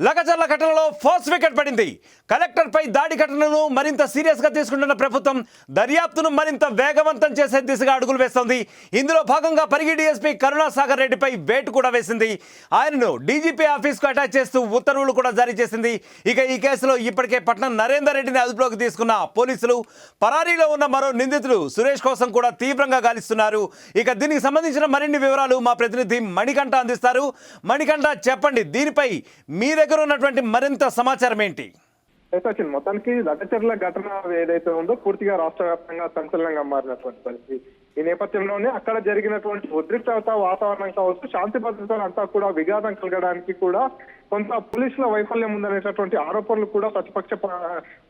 లగచర్ల ఘటనలో first wicket పడింది. కలెక్టర్పై దాడి ఘటనను మరింత సీరియస్గా తీసుకుంటున్న ప్రభుత్వం దర్యాప్తును మరింత వేగవంతం చేసే దిశగా అడుగులు వేస్తోంది. ఇందులో భాగంగా పరిగి డీఎస్పీ కరుణాసాగర్ రెడ్డిపై వేటు కూడా వేసింది. ఆయనను డీజీపీ ఆఫీస్కు అటాచ్ చేస్తూ ఉత్తర్వులు కూడా జారీ చేసింది. ఇక ఈ కేసులో ఇప్పటికే పట్నం నరేందర్ రెడ్డిని అదుపులోకి తీసుకున్న పోలీసులు పరారీలో ఉన్న మరో నిందితుడు సురేష్ కోసం కూడా తీవ్రంగా గాలిస్తున్నారు. ఇక దీనికి సంబంధించిన మరిన్ని వివరాలు మా ప్రతినిధి మణికంఠ అందిస్తారు. మణికంఠ, చెప్పండి, దీనిపై మీ దగ్గర ఉన్నటువంటి మరింత సమాచారం ఏంటి? మొత్తానికి లగచర్ల ఘటన ఏదైతే ఉందో పూర్తిగా రాష్ట్ర వ్యాప్తంగా సంచలనంగా మారినటువంటి పరిస్థితి. ఈ నేపథ్యంలోనే అక్కడ జరిగినటువంటి ఉద్రిక్తత వాతావరణం కావచ్చు, శాంతి భద్రతలు అంతా కూడా విఘాతం కలగడానికి కూడా కొంత పోలీసుల వైఫల్యం ఉందనేటటువంటి ఆరోపణలు కూడా ప్రతిపక్ష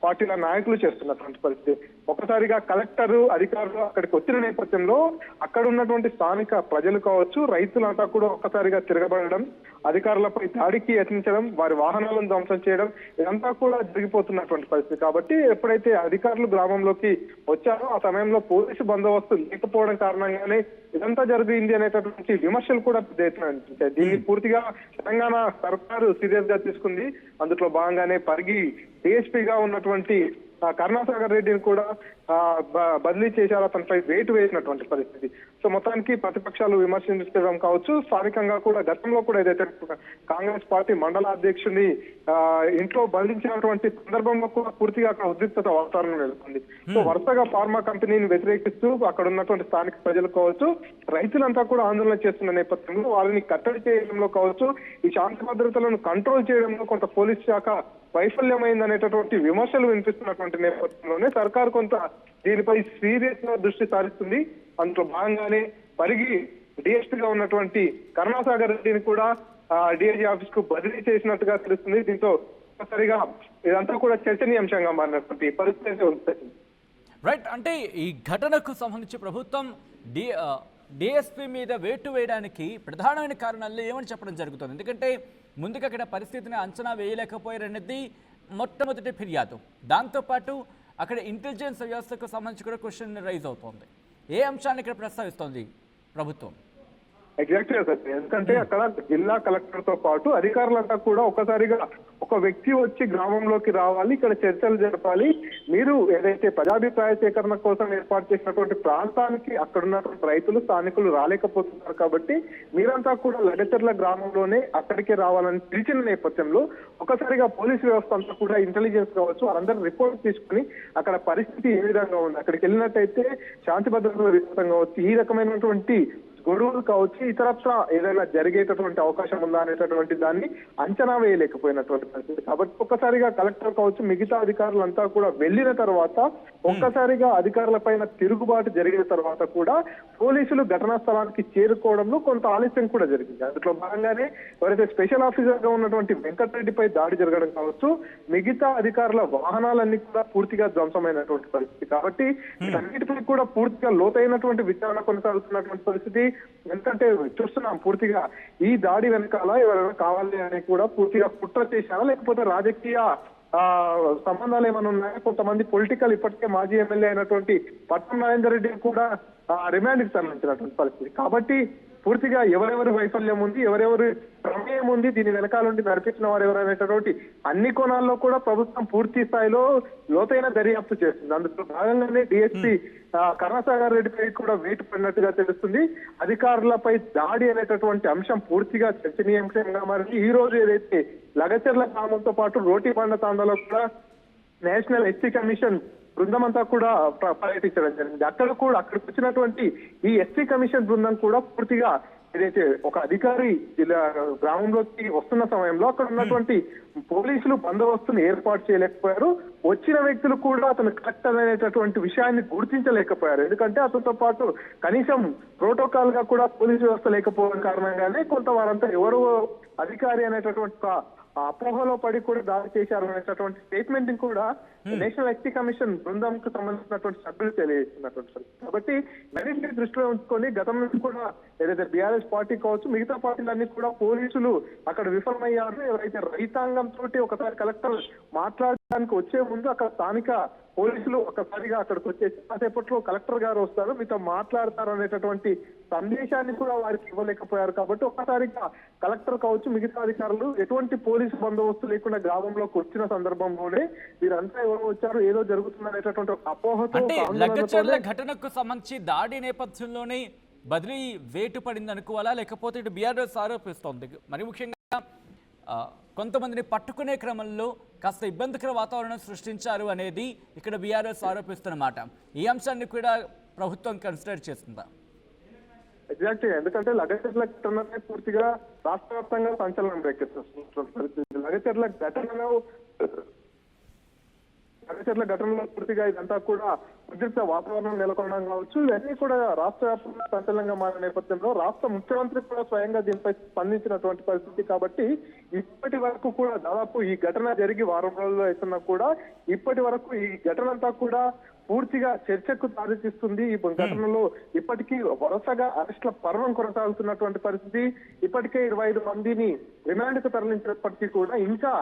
పార్టీల నాయకులు చేస్తున్నటువంటి పరిస్థితి. ఒక్కసారిగా కలెక్టర్ అధికారులు అక్కడికి వచ్చిన నేపథ్యంలో అక్కడ ఉన్నటువంటి స్థానిక ప్రజలు కావచ్చు, రైతులంతా కూడా ఒక్కసారిగా తిరగబడడం, అధికారులపై దాడికి యత్నించడం, వారి వాహనాలను ధ్వంసం చేయడం, ఇదంతా కూడా జరిగిపోతున్నటువంటి పరిస్థితి. కాబట్టి ఎప్పుడైతే అధికారులు గ్రామంలోకి వచ్చారో ఆ సమయంలో పోలీసు బందోబస్తు లేకపోవడం కారణంగానే ఇదంతా జరిగింది అనేటటువంటి విమర్శలు కూడా పెద్ద ఎత్తున అనిపించాయి. దీన్ని పూర్తిగా తెలంగాణ సర్కారు సీరియస్ గా తీసుకుంది. అందులో భాగంగానే పరిగి డిఎస్పీగా ఉన్నటువంటి కరుణాసాగర్ రెడ్డిని కూడా బదిలీ చేశారు, అతనిపై వేటు వేసినటువంటి పరిస్థితి. సో మొత్తానికి ప్రతిపక్షాలు విమర్శించడం కావచ్చు, స్థానికంగా కూడా గతంలో కూడా ఏదైతే కాంగ్రెస్ పార్టీ మండల అధ్యక్షుని ఇంట్లో బంధించినటువంటి సందర్భంలో కూడా పూర్తిగా అక్కడ ఉద్రిక్తత వాతావరణం నెలకొంది. సో వరుసగా ఫార్మా కంపెనీని వ్యతిరేకిస్తూ అక్కడ ఉన్నటువంటి స్థానిక ప్రజలు కావచ్చు, రైతులంతా కూడా ఆందోళన చేస్తున్న నేపథ్యంలో వాళ్ళని కట్టడి చేయడంలో కావచ్చు, ఈ శాంతి భద్రతలను కంట్రోల్ చేయడంలో కొంత పోలీస్ శాఖ వైఫల్యమైందనేటటువంటి విమర్శలు వినిపిస్తున్నటువంటి నేపథ్యంలోనే సర్కారు కొంత దీనిపై సీరియస్ గా దృష్టి సారిస్తుంది. అందులో భాగంగానే పరిగి డిఎస్పీగా ఉన్నటువంటి కరుణాసాగర్ రెడ్డిని కూడా డిఐజీ ఆఫీస్ కు బదిలీ చేసినట్టుగా తెలుస్తుంది. దీంతో ఒక్కసారిగా ఇదంతా కూడా చర్చనీయాంశంగా మారినటువంటి పరిస్థితి ఉంది. రైట్, అంటే ఈ ఘటనకు సంబంధించి ప్రభుత్వం డిఎస్పీ మీద వేటు వేయడానికి ప్రధానమైన కారణాలు ఏమని చెప్పడం జరుగుతుంది? ఎందుకంటే ముందుగా అక్కడ పరిస్థితిని అంచనా వేయలేకపోయారనేది మొట్టమొదటి ఫిర్యాదు. దాంతోపాటు అక్కడ ఇంటెలిజెన్స్ వ్యవస్థకు సంబంధించి కూడా క్వశ్చన్ రైజ్ అవుతోంది. ఏ అంశాన్ని ఇక్కడ ప్రస్తావిస్తోంది ప్రభుత్వం? ఎగ్జాక్ట్లీ సార్, ఎందుకంటే అక్కడ జిల్లా కలెక్టర్ తో పాటు అధికారులంతా కూడా ఒక్కసారిగా ఒక వ్యక్తి వచ్చి గ్రామంలోకి రావాలి, ఇక్కడ చర్చలు జరపాలి, మీరు ఏదైతే ప్రజాభిప్రాయ సేకరణ కోసం ఏర్పాటు చేసినటువంటి ప్రాంతానికి అక్కడ ఉన్నటువంటి రైతులు స్థానికులు రాలేకపోతున్నారు కాబట్టి మీరంతా కూడా లగచర్ల గ్రామంలోనే అక్కడికే రావాలని పిలిచిన నేపథ్యంలో ఒకసారిగా పోలీసు వ్యవస్థ అంతా కూడా ఇంటెలిజెన్స్ కావచ్చు అందరూ రిపోర్ట్ తీసుకుని అక్కడ పరిస్థితి ఏ విధంగా ఉంది, అక్కడికి వెళ్ళినట్టయితే శాంతి భద్రతల విషయం కావచ్చు, ఈ రకమైనటువంటి గొడవలు కావచ్చు, ఇతరత్ర ఏదైనా జరిగేటటువంటి అవకాశం ఉందా అనేటటువంటి దాన్ని అంచనా వేయలేకపోయినటువంటి పరిస్థితి. కాబట్టి ఒక్కసారిగా కలెక్టర్ కావచ్చు మిగతా అధికారులంతా కూడా వెళ్ళిన తర్వాత ఒక్కసారిగా అధికారుల పైన తిరుగుబాటు జరిగిన తర్వాత కూడా పోలీసులు ఘటనా స్థలానికి చేరుకోవడంలో కొంత ఆలస్యం కూడా జరిగింది. అందులో భాగంగానే ఎవరైతే స్పెషల్ ఆఫీసర్ గా ఉన్నటువంటి వెంకటరెడ్డిపై దాడి జరగడం కావచ్చు, మిగతా అధికారుల వాహనాలన్నీ కూడా పూర్తిగా ధ్వంసమైనటువంటి పరిస్థితి. కాబట్టి వీటన్నిటిపై కూడా పూర్తిగా లోతైనటువంటి విచారణ కొనసాగుతున్నటువంటి పరిస్థితి. ఎందుకంటే చూస్తున్నాం పూర్తిగా ఈ దాడి వెనకాల ఎవరైనా కావాలి అని కూడా పూర్తిగా కుట్ర చేశారా, లేకపోతే రాజకీయ సంబంధాలు ఏమైనా ఉన్నాయా? కొంతమంది పొలిటికల్ ఇప్పటికే మాజీ ఎమ్మెల్యే అయినటువంటి పట్నం నరేందర్ రెడ్డిని కూడా రిమాండ్ కి తరలించినటువంటి పరిస్థితి. కాబట్టి పూర్తిగా ఎవరెవరి వైఫల్యం ఉంది, ఎవరెవరి ప్రమేయం ఉంది, దీని వెనకాల నుండి నడిపించిన వారు ఎవరైనటువంటి అన్ని కోణాల్లో కూడా ప్రభుత్వం పూర్తి స్థాయిలో లోతైన దర్యాప్తు చేస్తుంది. అందులో భాగంగానే డిఎస్పీ కరుణాసాగర్ రెడ్డిపై కూడా వేటు పడినట్టుగా తెలుస్తుంది. అధికారులపై దాడి అనేటటువంటి అంశం పూర్తిగా చర్చనీయాంశంగా మారింది. ఈ రోజు ఏదైతే లగచర్ల గ్రామంతో పాటు రోటిబండ తాండాలో కూడా నేషనల్ ఎస్సీ కమిషన్ బృందం అంతా కూడా పర్యటించడం జరిగింది. అక్కడికి వచ్చినటువంటి ఈ ఎస్సీ కమిషన్ బృందం కూడా పూర్తిగా ఏదైతే ఒక అధికారి గ్రామంలోకి వస్తున్న సమయంలో అక్కడ ఉన్నటువంటి పోలీసులు బందోబస్తును ఏర్పాటు చేయలేకపోయారు. వచ్చిన వ్యక్తులు కూడా అతను కలెక్టర్ అనేటటువంటి విషయాన్ని గుర్తించలేకపోయారు. ఎందుకంటే అతనితో పాటు కనీసం ప్రోటోకాల్ గా కూడా పోలీసు వ్యవస్థ లేకపోవడం కారణంగానే కొంత వారంతా ఎవరో అధికారి అనేటటువంటి అపోహలో పడి కూడా దాడి చేశారు అనేటటువంటి స్టేట్మెంట్ కూడా నేషనల్ ఎస్టీ కమిషన్ బృందంకు సంబంధించినటువంటి సభ్యులు తెలియజేస్తున్నటువంటి. కాబట్టి అన్నింటినీ దృష్టిలో ఉంచుకొని గతం నుంచి కూడా ఏదైతే బీఆర్ఎస్ పార్టీ కావచ్చు మిగతా పార్టీలన్నీ కూడా పోలీసులు అక్కడ విఫలమయ్యారు. ఎవరైతే రైతాంగం తోటి ఒకసారి కలెక్టర్ మాట్లాడి దానికి వచ్చే ముందు అక్కడ స్థానిక పోలీసులు ఒక్కసారిగా అక్కడికి వచ్చేసి కాసేపట్లో కలెక్టర్ గారు వస్తారు, మీతో మాట్లాడతారు అనేటటువంటి సందేశాన్ని కూడా వారికి ఇవ్వలేకపోయారు. కాబట్టి ఒక్కసారిగా కలెక్టర్ కావచ్చు, మిగతా అధికారులు ఎటువంటి పోలీసు బందోబస్తు లేకుండా గ్రామంలోకి వచ్చిన సందర్భంలోనే వీరంతా ఎవరు వచ్చారు, ఏదో జరుగుతుందనేటటువంటి ఒక అపోహతో, అంటే ఒక లగ్గచర్ల ఆందోళనతోనే ఘటనకు సంబంధించి దాడి నేపథ్యంలోనే బదిలీ వేటు పడింది అనుకోవాలా, లేకపోతే ఇటు బీఆర్ఎస్ ఆరోపిస్తోంది మరి ముఖ్యంగా కొంతమందిని పట్టుకునే క్రమంలో కాస్త ఇబ్బందికర వాతావరణం సృష్టించారు అనేది ఇక్కడ బీఆర్ఎస్ ఆరోపిస్తున్నమాట. ఈ అంశాన్ని కూడా ప్రభుత్వం కన్సిడర్ చేస్తుందా? ఎగ్జాక్ట్ గా, ఎందుకంటే లగచర్ల ఘటననే పూర్తిగా రాష్ట్ర వ్యాప్తంగా సంచలనం రేకెత్తిస్తున్నటువంటి పరిస్థితి. లగచర్ల ఘటనలో పూర్తిగా ఇదంతా కూడా ఉద్రిక్త వాతావరణం నెలకొనడం కావచ్చు, ఇవన్నీ కూడా రాష్ట్ర వ్యాప్తంగా సంచలనంగా మారిన నేపథ్యంలో రాష్ట్ర ముఖ్యమంత్రి కూడా స్వయంగా దీనిపై స్పందించినటువంటి పరిస్థితి. కాబట్టి ఇప్పటి వరకు కూడా దాదాపు ఈ ఘటన జరిగి వారం రోజులు అవుతున్నా కూడా ఇప్పటి వరకు ఈ ఘటన అంతా కూడా పూర్తిగా చర్చకు దారితీస్తుంది. ఈ ఘటనలో ఇప్పటికీ వరుసగా అరెస్టుల పర్వం కొనసాగుతున్నటువంటి పరిస్థితి. ఇప్పటికే 25 మందిని రిమాండ్ కు తరలించినప్పటికీ కూడా ఇంకా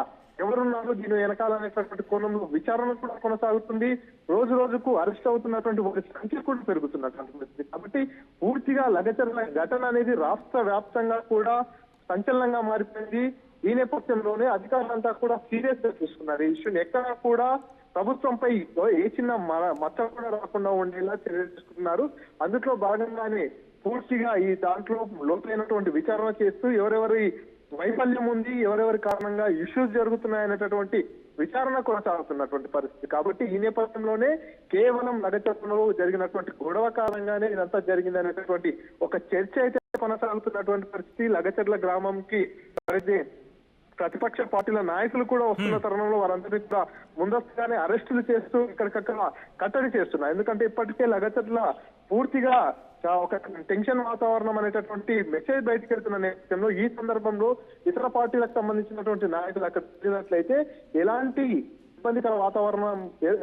ఎవరున్నారు దీని వెనకాలనేటటువంటి కోణంలో విచారణ కూడా కొనసాగుతుంది. రోజు రోజుకు అరెస్ట్ అవుతున్నటువంటి వారి సంఖ్య కూడా పెరుగుతున్నటువంటి పరిస్థితి. కాబట్టి పూర్తిగా లగచర్ల ఘటన అనేది రాష్ట్ర వ్యాప్తంగా కూడా సంచలనంగా మారిపోయింది. ఈ నేపథ్యంలోనే అధికారులంతా కూడా సీరియస్ గా తీసుకున్నారు ఈ ఇష్యూని. ఎక్కడా కూడా ప్రభుత్వంపై ఏ చిన్న మచ్చ కూడా రాకుండా ఉండేలా చర్యలు తీసుకున్నారు. అందులో భాగంగానే పూర్తిగా ఈ దాంట్లో లోతైనటువంటి విచారణ చేస్తూ ఎవరెవరి వైఫల్యం ఉంది, ఎవరెవరి కారణంగా ఇష్యూస్ జరుగుతున్నాయనేటటువంటి విచారణ కొనసాగుతున్నటువంటి పరిస్థితి. కాబట్టి ఈ నేపథ్యంలోనే కేవలం లగచర్లలో జరిగినటువంటి గొడవ కారణంగానే ఇదంతా జరిగింది అనేటటువంటి ఒక చర్చ అయితే కొనసాగుతున్నటువంటి పరిస్థితి. లగచర్ల గ్రామంకి ప్రతిపక్ష పార్టీల నాయకులు కూడా వస్తున్న తరుణంలో వారందరినీ కూడా ముందస్తుగానే అరెస్టులు చేస్తూ ఇక్కడికక్కడ కట్టడి చేస్తున్నారు. ఎందుకంటే ఇప్పటికే లగచర్ల పూర్తిగా ఒక టెన్షన్ వాతావరణం అనేటటువంటి మెసేజ్ బయటకు వెళ్తున్న నేపథ్యంలో ఈ సందర్భంలో ఇతర పార్టీలకు సంబంధించినటువంటి నాయకులు అక్కడ వెళ్ళినట్లయితే ఎలాంటి ఇబ్బందికర వాతావరణం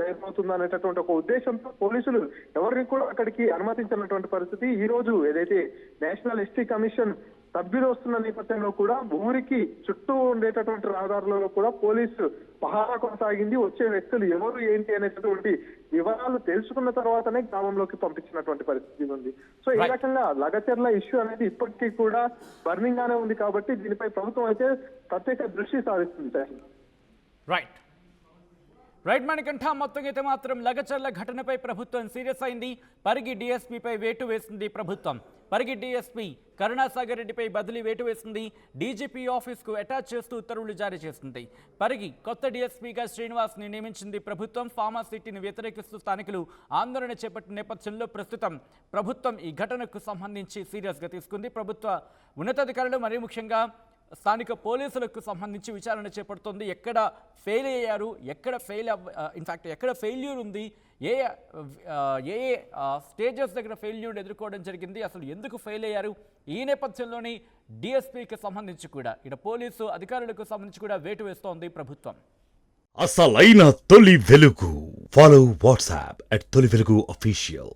ఏర్పడుతుంది అనేటటువంటి ఒక ఉద్దేశంతో పోలీసులు ఎవరిని కూడా అక్కడికి అనుమతించినటువంటి పరిస్థితి. ఈ రోజు ఏదైతే నేషనల్ ఎస్టీ కమిషన్ సభ్యులు వస్తున్న నేపథ్యంలో కూడా ఊరికి చుట్టూ ఉండేటటువంటి రహదారులలో కూడా పోలీసు పహారా కొనసాగింది. వచ్చే వ్యక్తులు ఎవరు ఏంటి అనేటటువంటి వివరాలు తెలుసుకున్న తర్వాతనే గ్రామంలోకి పంపించినటువంటి పరిస్థితి ఉంది. సో ఈ రకంగా లగచర్ల ఇష్యూ అనేది ఇప్పటికీ కూడా బర్నింగ్ గానే ఉంది. కాబట్టి దీనిపై ప్రభుత్వం అయితే ప్రత్యేక దృష్టి సారిస్తుంది. రైట్ మణికంఠ, మొత్తం అయితే మాత్రం లగచర్ల ఘటనపై ప్రభుత్వం సీరియస్ అయింది. పరిగి డీఎస్పీపై వేటు వేసింది ప్రభుత్వం. పరిగి డీఎస్పీ కరుణాసాగర్ రెడ్డిపై బదిలీ వేటు వేసింది. డీజీపీ ఆఫీస్కు అటాచ్ చేస్తూ ఉత్తర్వులు జారీ చేసింది. పరిగి కొత్త డీఎస్పీగా శ్రీనివాస్ని నియమించింది ప్రభుత్వం. ఫార్మాసిటీని వ్యతిరేకిస్తూ స్థానికులు ఆందోళన చేపట్టిన నేపథ్యంలో ప్రస్తుతం ప్రభుత్వం ఈ ఘటనకు సంబంధించి సీరియస్గా తీసుకుంది. ప్రభుత్వ ఉన్నతాధికారులు మరీ ముఖ్యంగా స్థానిక పోలీసులకు సంబంధించి విచారణ చేపడుతోంది. ఎక్కడ ఫెయిల్ అయ్యారు, ఎక్కడ ఎక్కడ ఫెయిల్యూర్ ఉంది, ఏ స్టేజెస్ దగ్గర ఫెయిల్యూర్ ఎదుర్కోవడం జరిగింది, అసలు ఎందుకు ఫెయిల్ అయ్యారు, ఈ నేపథ్యంలోని డిఎస్పీకి సంబంధించి కూడా ఇక్కడ పోలీసు అధికారులకు సంబంధించి కూడా వేటు వేస్తోంది ప్రభుత్వం. అసలైన తొలి వెలుగు. ఫాలో వాట్సాప్ @తొలి వెలుగు అఫీషియల్.